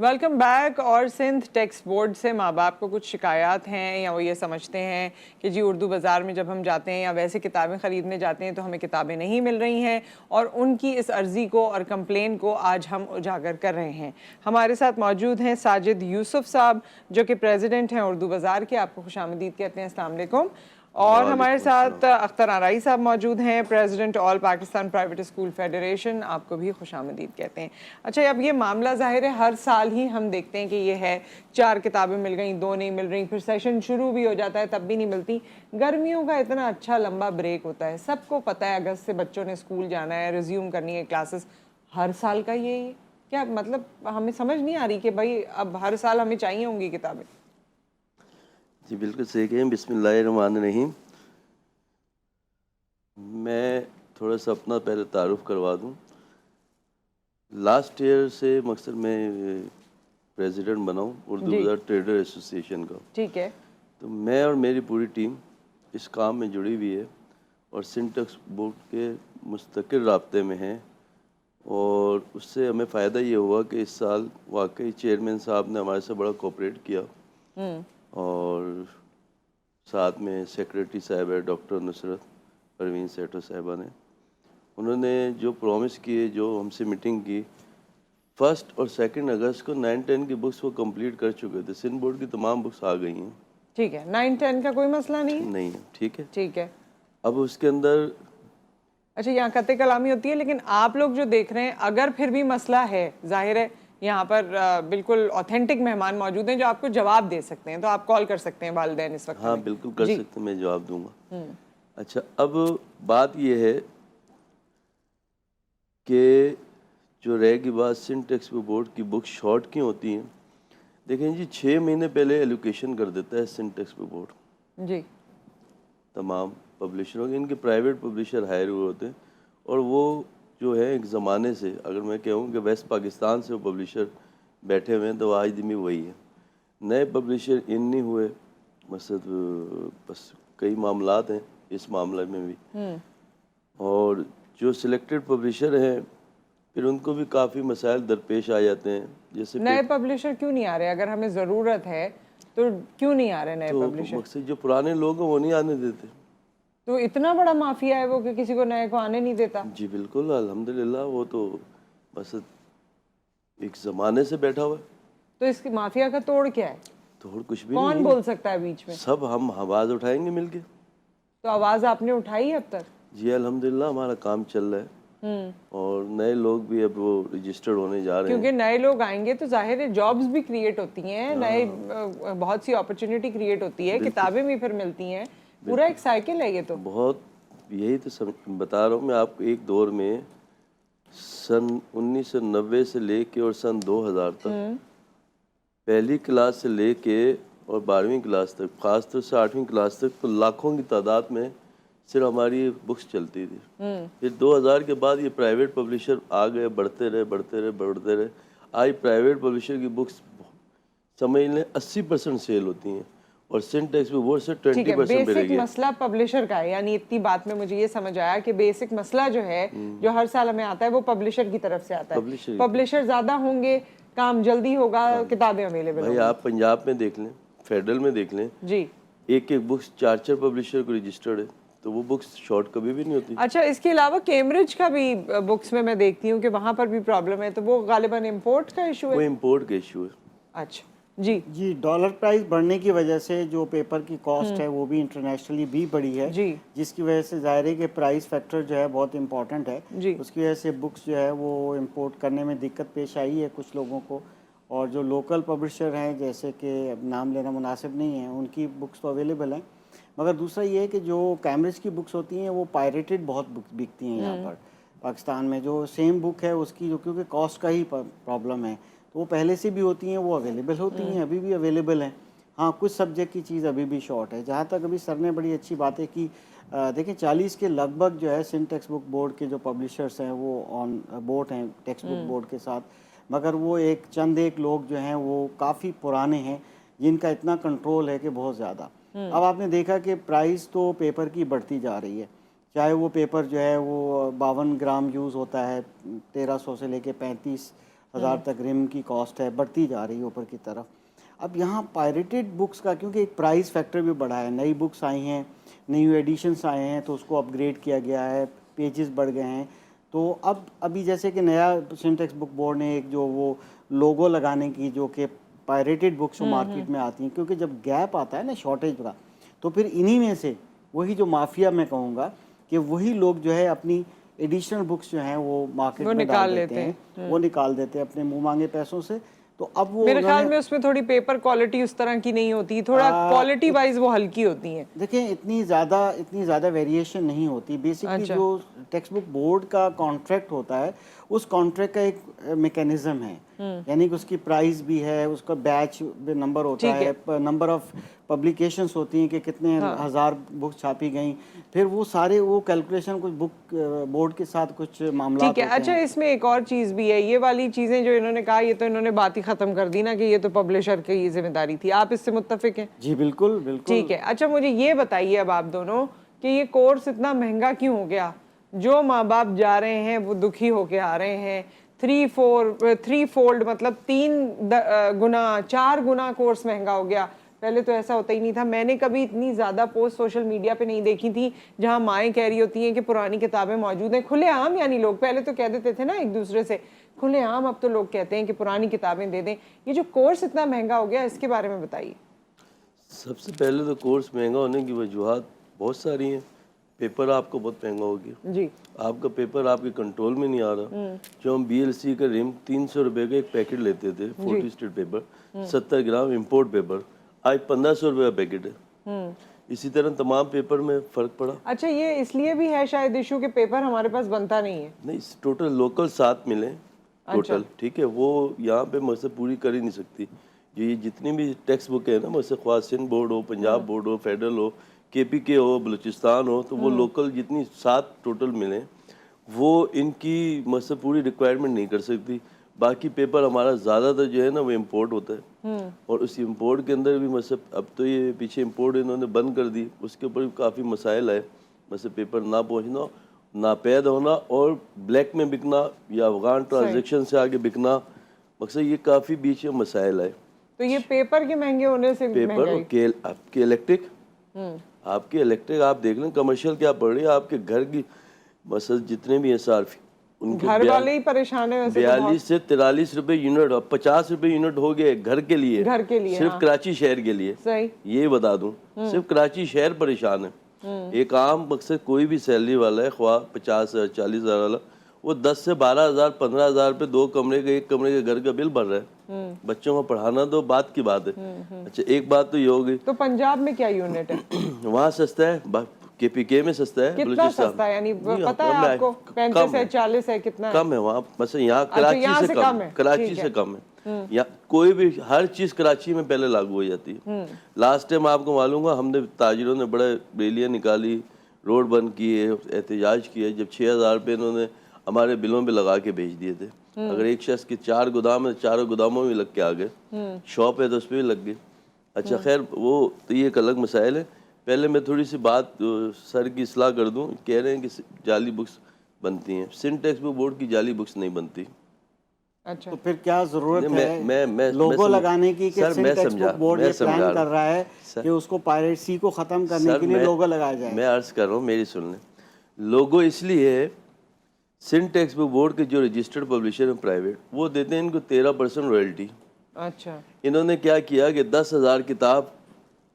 Welcome back. और Sindh text board से माँ बाप को कुछ शिकायत हैं या वो ये समझते हैं कि जी उर्दू बाज़ार में जब हम जाते हैं या वैसे किताबें ख़रीदने जाते हैं तो हमें किताबें नहीं मिल रही हैं, और उनकी इस अर्ज़ी को और कंप्लेन को आज हम उजागर कर रहे हैं। हमारे साथ मौजूद हैं साजिद यूसुफ साहब, जो कि प्रेसिडेंट हैं उर्दू बाज़ार के। आपको खुशामदीद कहते हैं, अस्सलाम वालेकुम। और हमारे साथ अख्तर आराई साहब मौजूद हैं, president all Pakistan private school federation. आपको भी खुशामदीद कहते हैं। अच्छा, अब ये मामला ज़ाहिर है हर साल ही हम देखते हैं कि ये है, 4 किताबें मिल गई, 2 नहीं मिल रही, फिर सेशन शुरू भी हो जाता है तब भी नहीं मिलती। गर्मियों का इतना अच्छा लंबा ब्रेक होता है, सबको पता है अगस्त से बच्चों ने स्कूल जाना है, रिज्यूम करनी है क्लासेस। हर साल का ये क्या मतलब, हमें समझ नहीं आ रही कि भाई अब हर साल हमें चाहिए होंगी किताबें। जी बिल्कुल सही कहें। बिस्मिल्लाहिर्रहमानिर्रहीम। मैं थोड़ा सा अपना पहले तारुफ करवा दूं। लास्ट ईयर से मकसद मैं प्रेसिडेंट बना हूँ उर्दू बाज़ार ट्रेडर एसोसिएशन का। ठीक है। तो मैं और मेरी पूरी टीम इस काम में जुड़ी हुई है और सिंध टेक्स्ट बोर्ड के मुस्तकिल राब्ते में हैं, और उससे हमें फ़ायदा ये हुआ कि इस साल वाकई चेयरमैन साहब ने हमारे से बड़ा कोऑपरेट किया, और साथ में सेक्रेटरी साहब है डॉक्टर नुसरत परवीन सेठो साहिबा ने, उन्होंने जो प्रॉमिस किए, जो हमसे मीटिंग की, 1 और 2 अगस्त को 9-10 की बुक्स वो कंप्लीट कर चुके थे। सिंध बोर्ड की तमाम बुक्स आ गई हैं। ठीक है, 9-10 का कोई मसला नहीं है। नहीं है, ठीक है। ठीक है। अब उसके अंदर अच्छा, यहाँ कत्ते कलामी होती है, लेकिन आप लोग जो देख रहे हैं, अगर फिर भी मसला है, जाहिर है यहाँ पर बिल्कुल ऑथेंटिक मेहमान मौजूद हैं जो आपको जवाब दे सकते हैं, तो आप कॉल कर सकते हैं वालिदैन इस वक्त। हाँ बिल्कुल कर सकते हैं, मैं जवाब दूंगा। अच्छा, अब बात यह है कि जो रहेगी बात सिंध टेक्स्ट बोर्ड की बुक शॉर्ट क्यों होती हैं। देखें जी, 6 महीने पहले एलोकेशन कर देता है सिंध टेक्स्ट बोर्ड जी तमाम पब्लिशरों के। इनके प्राइवेट पब्लिशर हायर हुए होते हैं, और वो जो है एक ज़माने से, अगर मैं कहूँ कि वेस्ट पाकिस्तान से वो पब्लिशर बैठे हुए हैं, तो आज दिन भी वही है। नए पब्लिशर इन नहीं हुए, बस कई मामलात हैं इस मामले में भी। और जो सिलेक्टेड पब्लिशर हैं, फिर उनको भी काफ़ी मसाइल दरपेश आ जाते हैं। जैसे नए पब्लिशर क्यों नहीं आ रहे? अगर हमें ज़रूरत है तो क्यों नहीं आ रहे नए पब्लिशर? मकसद जो पुराने लोग हैं वो नहीं आने देते। तो इतना बड़ा माफिया है वो कि किसी को नए को आने नहीं देता? जी बिल्कुल, अल्हम्दुलिल्लाह। वो तो बस एक ज़माने से बैठा हुआ है। तो इसकी माफिया का तोड़ क्या है? तोड़ कुछ भी कौन नहीं बोल सकता है बीच में? सब हम आवाज़ उठाएंगे मिलके। तो आवाज़ आपने उठाई है अब तक? जी अल्हम्दुलिल्लाह, हमारा काम चल रहा है, और नए लोग भी अब वो रजिस्टर्ड होने जा रहे हैं। क्योंकि नए लोग आएंगे तो जाहिर है जॉब्स भी क्रिएट होती हैं, नए बहुत सी अपॉर्चुनिटी क्रिएट होती है, किताबें भी फिर मिलती हैं, पूरा एक साइकिल है ये तो। बहुत, यही तो बता रहा हूँ मैं आपको। एक दौर में सन 1990 से लेके और सन 2000 तक, पहली क्लास से लेके और 12वीं क्लास तक, खासतौर से 8वीं क्लास तक, तो लाखों की तादाद में सिर्फ हमारी बुक्स चलती थी। फिर 2000 के बाद ये प्राइवेट पब्लिशर आ गए, बढ़ते रहे बढ़ते रहे बढ़ते रहे। आज प्राइवेट पब्लिशर की बुक्स समझ लें 80% सेल होती हैं, और सिंध टेक्स्ट बोर्ड से 20% पे बेसिक मसला पब्लिशर का है। यानी इतनी बात में मुझे ये समझ आया कि बेसिक मसला जो है, जो हर साल हमें आता है, वो पब्लिशर की तरफ से आता है। पब्लिशर ज्यादा होंगे, काम जल्दी होगा, किताबें अवेलेबल भाई आप पंजाब में देख लें, फेडरल में देख लें जी, एक एक बुक्स 4-4 पब्लिशर को रजिस्टर्ड है, तो वो बुक्स शॉर्ट कभी भी नहीं होती। अच्छा, इसके अलावा कैम्ब्रिज का भी बुक्स में मैं देखती हूँ कि वहाँ पर भी प्रॉब्लम है, तो वो गालिबन इम्पोर्ट का इशू है? वो इम्पोर्ट का इशू है। अच्छा जी जी, डॉलर प्राइस बढ़ने की वजह से जो पेपर की कॉस्ट है वो भी इंटरनेशनली भी बढ़ी है जी, जिसकी वजह से ज़ाहिर है कि प्राइस फैक्टर जो है बहुत इंपॉर्टेंट है जी। उसकी वजह से बुक्स जो है वो इंपोर्ट करने में दिक्कत पेश आई है कुछ लोगों को। और जो लोकल पब्लिशर हैं, जैसे कि अब नाम लेना मुनासिब नहीं है, उनकी बुक्स तो अवेलेबल हैं, मगर दूसरा ये है कि जो कैम्ब्रिज की बुक्स होती हैं वो पायरेटेड बहुत बुक्स बिकती हैं यहाँ पर पाकिस्तान में। जो सेम बुक है उसकी जो, क्योंकि कॉस्ट का ही प्रॉब्लम है, तो वो पहले से भी होती हैं, वो अवेलेबल होती हैं, अभी भी अवेलेबल हैं। हाँ, कुछ सब्जेक्ट की चीज़ अभी भी शॉर्ट है। जहाँ तक अभी सर ने बड़ी अच्छी बातें की, देखिए 40 के लगभग जो है सिंध टेक्स्ट बुक बोर्ड के जो पब्लिशर्स हैं वो ऑन बोर्ड हैं टेक्स्ट बुक बोर्ड के साथ, मगर वो चंद एक लोग जो हैं वो काफ़ी पुराने हैं जिनका इतना कंट्रोल है कि बहुत ज़्यादा। अब आपने देखा कि प्राइस तो पेपर की बढ़ती जा रही है, चाहे वो पेपर जो है वो 52 ग्राम यूज़ होता है 1300 से लेके 35 1000 तक रिम की कॉस्ट है, बढ़ती जा रही है ऊपर की तरफ। अब यहाँ पायरेटेड बुक्स का क्योंकि एक प्राइस फैक्टर भी बढ़ा है, नई बुक्स आई हैं, न्यू एडिशंस आए हैं तो उसको अपग्रेड किया गया है, पेजेस बढ़ गए हैं। तो अब अभी जैसे कि नया सिंटेक्स बुक बोर्ड ने एक जो वो लोगो लगाने की, जो कि पायरेटेड बुक्स जो मार्केट में आती हैं, क्योंकि जब गैप आता है ना शॉर्टेज का, तो फिर इन्हीं में से वही जो माफिया मैं कहूँगा कि वही लोग जो है अपनी एडिशनल बुक्स जो हैं वो मार्केट में डाल देते हैं, वो निकाल देते हैं अपने मुंह मांगे पैसों से। तो अब वो मेरे ख्याल में उसमें थोड़ी पेपर क्वालिटी उस तरह की नहीं होती, थोड़ा क्वालिटी वाइज वो हल्की होती हैं। देखिए इतनी ज़्यादा वेरिएशन नहीं होती। बेसिकली जो टेक्स्ट बुक बोर्ड का कॉन्ट्रैक्ट होता है, उस कॉन्ट्रैक्ट का एक मैकेनिज्म है, यानी कि उसकी प्राइस भी है, उसका बैच नंबर होता है, नंबर ऑफ पब्लिकेशंस होती हैं कि कितने हज़ार बुक छापी गई, फिर वो सारे वो कैलकुलेशन कुछ बुक बोर्ड के साथ कुछ मामला ठीक है। अच्छा, इसमें एक और चीज़ भी है, ये वाली चीज़ें जो इन्होंने कहा, ये तो इन्होंने बात ही ख़त्म कर दी ना कि ये तो पब्लिशर की जिम्मेदारी थी। आप इससे मुत्तफिक हैं? जी बिल्कुल बिल्कुल। ठीक है। अच्छा, मुझे ये बताइए अब आप दोनों कि ये कोर्स इतना महंगा क्यों हो गया? जो माँ बाप जा रहे हैं वो दुखी होके आ रहे हैं। 3 फोल्ड मतलब 3 गुना 4 गुना कोर्स महंगा हो गया। पहले तो ऐसा होता ही नहीं था। मैंने कभी इतनी ज़्यादा पोस्ट सोशल मीडिया पे नहीं देखी थी जहाँ माएँ कह रही होती हैं कि पुरानी किताबें मौजूद हैं खुलेआम। यानी लोग पहले तो कह देते थे ना एक दूसरे से खुलेआम, अब तो लोग कहते हैं कि पुरानी किताबें दे दें। ये जो कोर्स इतना महंगा हो गया, इसके बारे में बताइए। सबसे पहले तो कोर्स महंगा होने की वजूहत बहुत सारी हैं। पेपर आपको बहुत महंगा हो गया जी। आपका पेपर आपके कंट्रोल में नहीं आ रहा। जो हम BLC का रिम 300 रुपये का एक पैकेट लेते थे, 40 स्टेट पेपर, 70 ग्राम इम्पोर्ट पेपर, आज 1500 रुपये का पैकेट है। इसी तरह तमाम पेपर में फ़र्क पड़ा। अच्छा, ये इसलिए भी है शायद इशू के पेपर हमारे पास बनता नहीं है। नहीं, टोटल लोकल 7 मिले टोटल। ठीक है, वो यहाँ पे मुझसे पूरी कर ही नहीं सकती। ये जितनी भी टेक्स्ट बुक है ना, मुझसे ख्वा सिंध बोर्ड हो, पंजाब बोर्ड हो, फेडरल हो, KPK हो, बलूचिस्तान हो, तो वो लोकल जितनी 7 टोटल मिले, वो इनकी मुझसे पूरी रिक्वायरमेंट नहीं कर सकती। बाकी पेपर हमारा ज़्यादातर जो है ना वो इम्पोर्ट होता है, और उस इम्पोर्ट के अंदर भी मुझसे अब तो ये पीछे इम्पोर्ट इन्होंने बंद कर दी, उसके ऊपर भी काफ़ी मसाइल आए। मुझसे पेपर ना पहुँचना, नापैद होना और ब्लैक में बिकना या अफगान ट्रांजेक्शन से आगे बिकना, मकसद ये काफ़ी बीच में मसाइल आए। तो ये पेपर के महंगे होने से पेपर आपके इलेक्ट्रिक आप देख लें, कमर्शियल क्या पड़ रही है आपके घर की, मसद जितने भी हैं सार्फी उनके घर वाले ही परेशान है। 42 से 43 रुपए यूनिट, अब 50 रुपए यूनिट हो गए घर के लिए सिर्फ कराची शहर के लिए। सही, ये बता दूं, सिर्फ कराची शहर परेशान है। एक आम मकसद कोई भी सैलरी वाला है, ख्वाह 50,000 40,000 वाला, वो 10 से 12,000 15,000 पे 2 कमरे के 1 कमरे के घर का बिल भर रहा है। बच्चों को पढ़ाना तो बात की बात है। अच्छा, एक बात तो ये हो गई, तो पंजाब में क्या यूनिट है? वहाँ सस्ता है, KPK में सस्ता है। कितना सस्ता है? यानी पता है आपको? 35 है, 40 है, कितना है? कम है वहाँ, मतलब यहाँ कराची से कम है, कराची से कम है। या कोई भी हर चीज कराची में पहले लागू हो जाती है। लास्ट टाइम आपको मालूम है, हमने ताजिरों ने बड़ा रैलियाँ निकाली, रोड बंद किए, एहतजाज किए, जब 6,000 रुपये इन्होंने हमारे बिलों में लगा के भेज दिए थे। अगर एक शख्स के 4 गोदाम है, 4 गोदामों में लग के आ गए, शॉप है तो उस पर भी लग गए। अच्छा खैर, वो तो ये एक अलग मसाइल है। पहले मैं थोड़ी सी बात सर की इस्लाह कर दूं। कह रहे हैं कि जाली बुक्स बनती हैं, सिंटेक्स बुक बोर्ड की जाली बुक्स नहीं बनती। अच्छा, तो फिर क्या जरूरत है मैं लोगो लगाने की कि सर, मैं सिंटेक्स समझा, बुक बोर्ड ये प्लान कर रहा है कि उसको पायरेसी को खत्म करने के लिए लोगो लगाया जाए। मैं अर्ज कर रहा हूँ, मेरी सुन लें। लोगो इसलिए है, सिंटेक्स बुक बोर्ड के जो रजिस्टर्ड पब्लिशर हैं प्राइवेट, वो देते हैं इनको 13% रॉयल्टी। अच्छा, इन्होंने क्या किया कि 10,000 किताब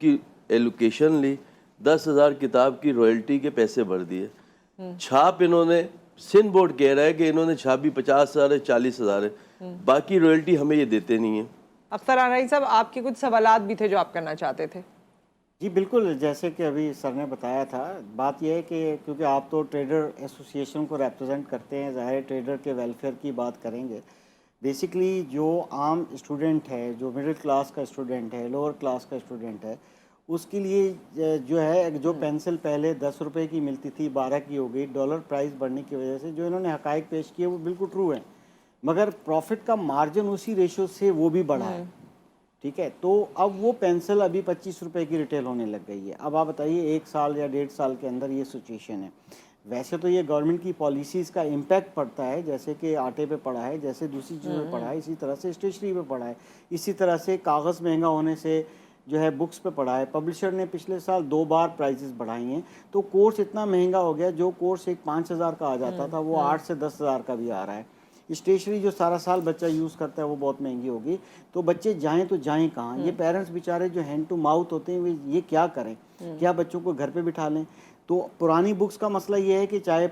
की एलोकेशन ली, 10,000 किताब की रॉयल्टी के पैसे भर दिए। छाप इन्होंने, सिंध बोर्ड कह रहा है कि इन्होंने छापी 50,000 है, 40,000 है, बाकी रॉयल्टी हमें ये देते नहीं है। अख्तर आनाई साहब, आपके कुछ सवालात भी थे जो आप करना चाहते थे। जी बिल्कुल, जैसे कि अभी सर ने बताया था, बात यह है कि क्योंकि आप तो ट्रेडर एसोसिएशन को रिप्रेजेंट करते हैं, ज़ाहिर ट्रेडर के वेलफेयर की बात करेंगे। बेसिकली जो आम स्टूडेंट है, जो मिडिल क्लास का स्टूडेंट है, लोअर क्लास का स्टूडेंट है, उसके लिए जो है, जो पेंसिल पहले 10 रुपये की मिलती थी 12 की हो गई, डॉलर प्राइस बढ़ने की वजह से जो इन्होंने हकायक पेश किए वो बिल्कुल ट्रू हैं, मगर प्रॉफिट का मार्जिन उसी रेशो से वो भी बढ़ा है। ठीक है, तो अब वो पेंसिल अभी 25 रुपये की रिटेल होने लग गई है। अब आप बताइए 1 साल या 1.5 साल के अंदर ये सिचुएशन है। वैसे तो ये गवर्नमेंट की पॉलिसीज़ का इम्पैक्ट पड़ता है, जैसे कि आटे पे पड़ा है, जैसे दूसरी चीज़ों पे पड़ा है, इसी तरह से स्टेशनरी पे पड़ा है, इसी तरह से कागज़ महंगा होने से जो है बुक्स पे पड़ा है। पब्लिशर ने पिछले साल 2 बार प्राइसेस बढ़ाई हैं, तो कोर्स इतना महंगा हो गया, जो कोर्स एक 5,000 का आ जाता था वो 8 से 10,000 का भी आ रहा है। स्टेशनरी जो सारा साल बच्चा यूज़ करता है वो बहुत महंगी होगी, तो बच्चे जाएं तो जाएं कहाँ? ये पेरेंट्स बेचारे जो हैंड टू माउथ होते हैं वे ये क्या करें? क्या बच्चों को घर पे बिठा लें? तो पुरानी बुक्स का मसला ये है कि चाहे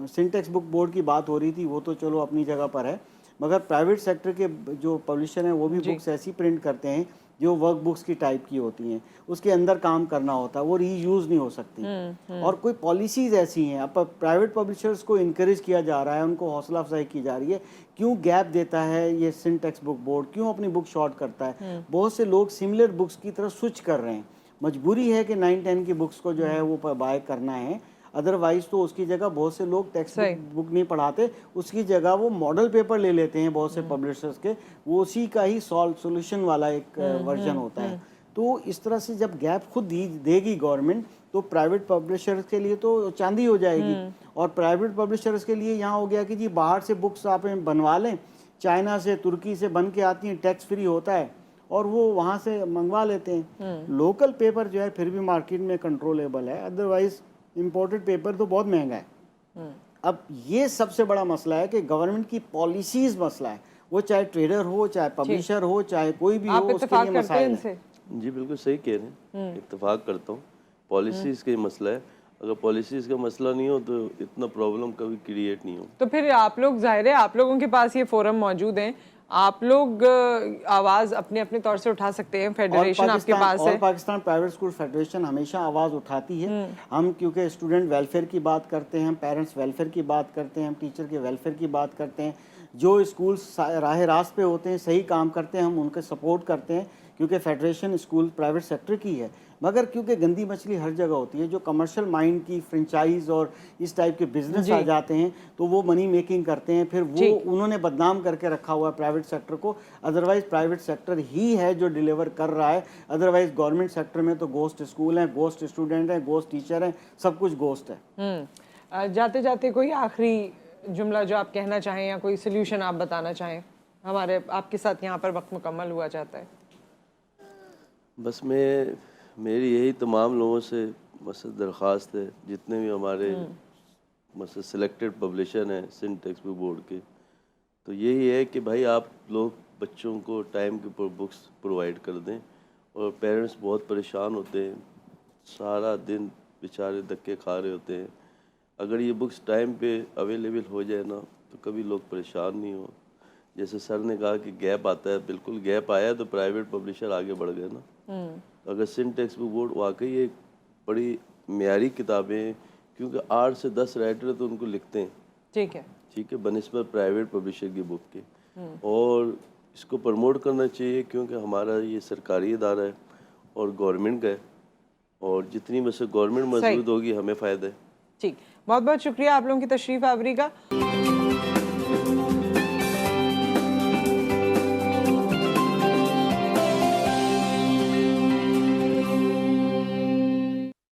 सिंटेक्स बुक बोर्ड की बात हो रही थी, वो तो चलो अपनी जगह पर है, मगर प्राइवेट सेक्टर के जो पब्लिशर हैं वो भी बुक्स ऐसी प्रिंट करते हैं जो वर्क बुक्स की टाइप की होती हैं, उसके अंदर काम करना होता है, वो रीयूज़ नहीं हो सकती। और कोई पॉलिसीज़ ऐसी हैं, अब प्राइवेट पब्लिशर्स को इनकरेज किया जा रहा है, उनको हौसला अफजाई की जा रही है। क्यों गैप देता है ये सिंटेक्स बुक बोर्ड, क्यों अपनी बुक शॉर्ट करता है? बहुत से लोग सिमिलर बुक्स की तरफ स्विच कर रहे हैं, मजबूरी है कि 9-10 की बुक्स को जो है वो बाय करना है, अदरवाइज तो उसकी जगह बहुत से लोग टेक्स्ट बुक नहीं पढ़ाते, उसकी जगह वो मॉडल पेपर ले लेते हैं बहुत से पब्लिशर्स के, वो उसी का ही सोल्यूशन वाला एक वर्जन होता है। तो इस तरह से जब गैप खुद देगी गवर्नमेंट, तो प्राइवेट पब्लिशर्स के लिए तो चांदी हो जाएगी, और प्राइवेट पब्लिशर्स के लिए यहाँ हो गया कि जी बाहर से बुक्स आप बनवा लें, चाइना से तुर्की से बन के आती हैं, टैक्स फ्री होता है और वो वहाँ से मंगवा लेते हैं। लोकल पेपर जो है फिर भी मार्केट में कंट्रोलेबल है, अदरवाइज इम्पोर्टेड पेपर तो बहुत महंगा है। अब ये सबसे बड़ा मसला है कि गवर्नमेंट की पॉलिसीज मसला है, वो चाहे ट्रेडर हो, चाहे पब्लिशर हो, चाहे कोई भी हो, उसके लिए मसाइल है। जी बिल्कुल सही कह रहे हैं, इत्तेफाक करता हूँ। पॉलिसीज़ का ही मसला है, अगर पॉलिसीज़ का मसला नहीं हो तो इतना प्रॉब्लम कभी क्रिएट नहीं हो। तो फिर आप लोग, जाहिर है आप लोगों के पास ये फोरम मौजूद हैं, आप लोग आवाज़ अपने अपने तौर से उठा सकते हैं, फेडरेशन आपके पास है। और पाकिस्तान प्राइवेट स्कूल फेडरेशन हमेशा आवाज़ उठाती है। हम क्योंकि स्टूडेंट वेलफेयर की बात करते हैं, हम पेरेंट्स वेलफेयर की बात करते हैं, हम टीचर के वेलफेयर की बात करते हैं, जो स्कूल राह रास्त पे होते हैं, सही काम करते हैं, हम उनके सपोर्ट करते हैं, क्योंकि फेडरेशन स्कूल प्राइवेट सेक्टर की है। मगर क्योंकि गंदी मछली हर जगह होती है, जो कमर्शियल माइंड की फ्रेंचाइज और इस टाइप के बिजनेस आ जाते हैं तो वो मनी मेकिंग करते हैं, फिर वो उन्होंने बदनाम करके रखा हुआ है प्राइवेट सेक्टर को। अदरवाइज प्राइवेट सेक्टर ही है जो डिलीवर कर रहा है, अदरवाइज गवर्नमेंट सेक्टर में तो गोस्ट स्कूल हैं, गोस्ट स्टूडेंट हैं, गोस्ट टीचर हैं, सब कुछ गोस्ट है। जाते जाते कोई आखिरी जुमला जो आप कहना चाहें या कोई सोल्यूशन आप बताना चाहें? हमारे आपके साथ यहाँ पर वक्त मुकम्मल हुआ चाहता है। बस मेरी यही तमाम लोगों से मसद दरख्वास्त है, जितने भी हमारे मसद सिलेक्टेड पब्लिशर हैं सिंटेक्स बुक बोर्ड के, तो यही है कि भाई आप लोग बच्चों को टाइम के ऊपर बुक्स प्रोवाइड कर दें। और पेरेंट्स बहुत परेशान होते हैं, सारा दिन बेचारे धक्के खा रहे होते हैं। अगर ये बुक्स टाइम पे अवेलेबल हो जाए ना तो कभी लोग परेशान नहीं हो। जैसे सर ने कहा कि गैप आता है, बिल्कुल गैप आया तो प्राइवेट पब्लिशर आगे बढ़ गए ना। अगर सिंटेक्स बुक बोर्ड वाकई एक बड़ी म्यारी किताबें हैं, क्योंकि 8 से 10 राइटर तो उनको लिखते हैं, ठीक है, बनिस्बत प्राइवेट पब्लिशर की बुक के, और इसको प्रमोट करना चाहिए, क्योंकि हमारा ये सरकारी इदारा है और गवर्नमेंट का है, और जितनी गवर्नमेंट मजबूत होगी हमें फ़ायदा है। ठीक, बहुत बहुत शुक्रिया आप लोगों की तशरीफ़ आवरी का।